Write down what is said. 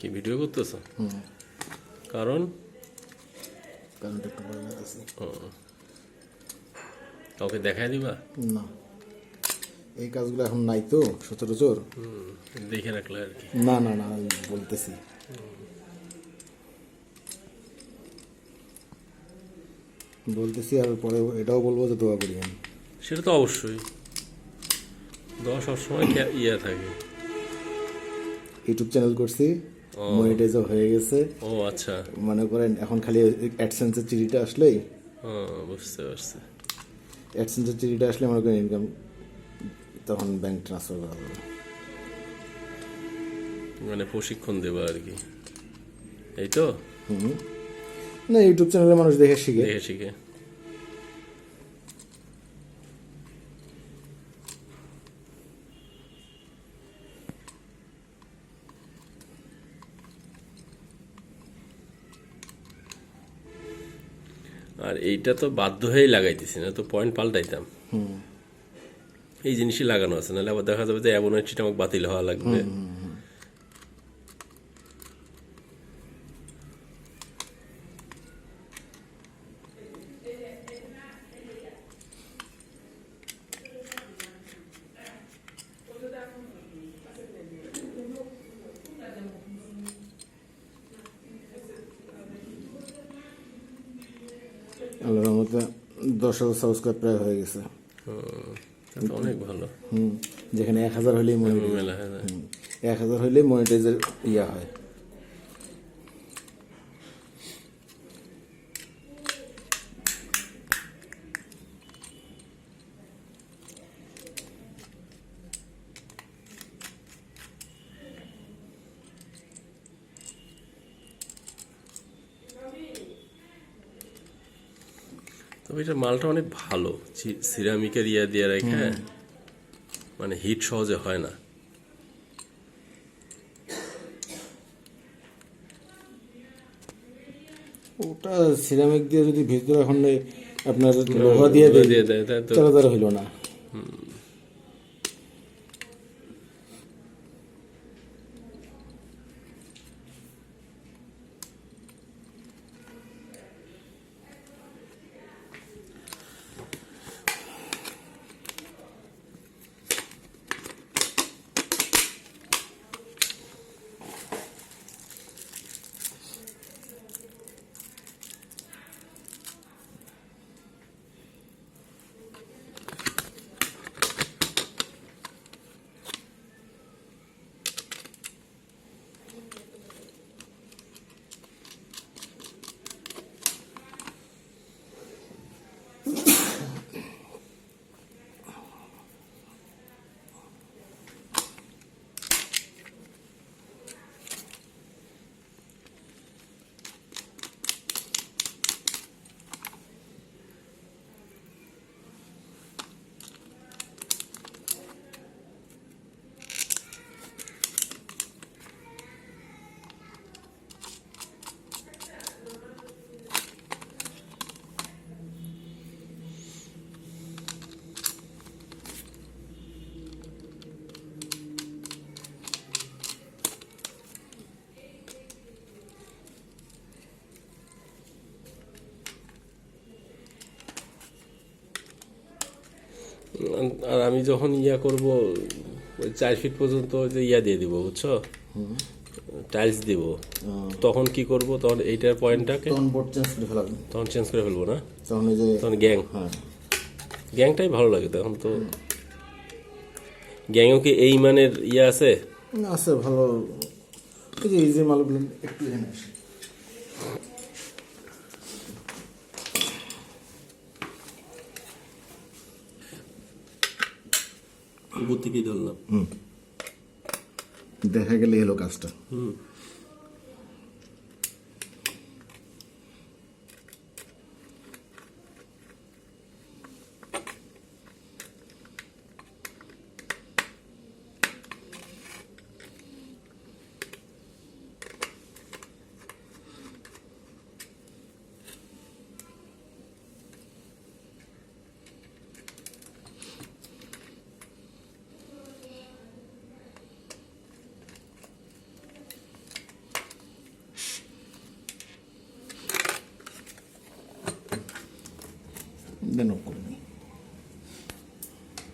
কি ভিডিও করতেছো? কারণ কারণটা একটু ভালো লাগছে। কাউকে দেখাই দিবা? না, এই কাজগুলো এখন নাই তো সচরাচর। দেখে রাখলে আর কি। না না না, আমি বলতেছি আর পরে এটাও বলবো যে দোয়া করি আমি। সেটা তো অবশ্যই, দোয়া সবসময় ইয়ে থাকে। ইউটিউব চ্যানেল করছি, ও। মনিটাইজও হয়ে গেছে। ও আচ্ছা, মনে করেন এখন খালি অ্যাডসেন্সের চিঠিটা আসলেই, বুঝতে পারছি। অ্যাডসেন্সের চিঠিটা আসলে মনে করেন ইনকাম তখন ব্যাংক ট্রান্সফার করা যাবে। মানে প্রশিক্ষণ দেবা আর কি, এই তো? না, ইউটিউব চ্যানেলে মানুষ দেখে শিখে। দেখে শিখে। আর এইটা তো বাধ্য হয়েই লাগাইতেছি, না তো পয়েন্ট পাল্টাইতাম। এই জিনিসই লাগানো আছে, নাহলে আবার দেখা যাবে যে অ্যাবনেটটা আমাকে বাতিল হওয়া লাগবে। আল্লাহর রহমতে 10,000 সাবস্ক্রাইব প্রায় হয়ে গেছে। তা তো অনেক ভালো। যেখানে 1,000 হলেই মেলা হয় না। 1,000 হলেই মনিটাইজের ইয়া হয়। তবে এটা মালটা অনেক ভালো, সিরামিকের ইয়া দিয়ে রেখে, মানে হিট সহজে হয় না। ওটা সিরামিক দিয়ে যদি ভিতরে এখন আপনার লোহা দিয়ে দিয়ে দেয় তাই তো। চালাদার হইল না। আর আমি যখন ইয়া করব, 4 ফিট পর্যন্ত যে ইয়া দিয়ে দিব, বুঝছো, টাইলস দিব, তখন কি করব? তখন এইটার পয়েন্টটাকে তখন বোর্ড চেঞ্জ করে ফেলাবেন। তখন চেঞ্জ করে ফেলবো না? তখন এই যে তখন গ্যাং, হ্যাঁ, গ্যাংটাই ভালো লাগে তখন তো। গ্যাংও কি এই মানের ইয়ে আছে? আছে ভালো। এই যে ইজি মালগুলো একটু এখানে আসে। উপর থেকেই ধরলাম। দেখা গেলে এলো কাজটা। দেন অফ করে নিই।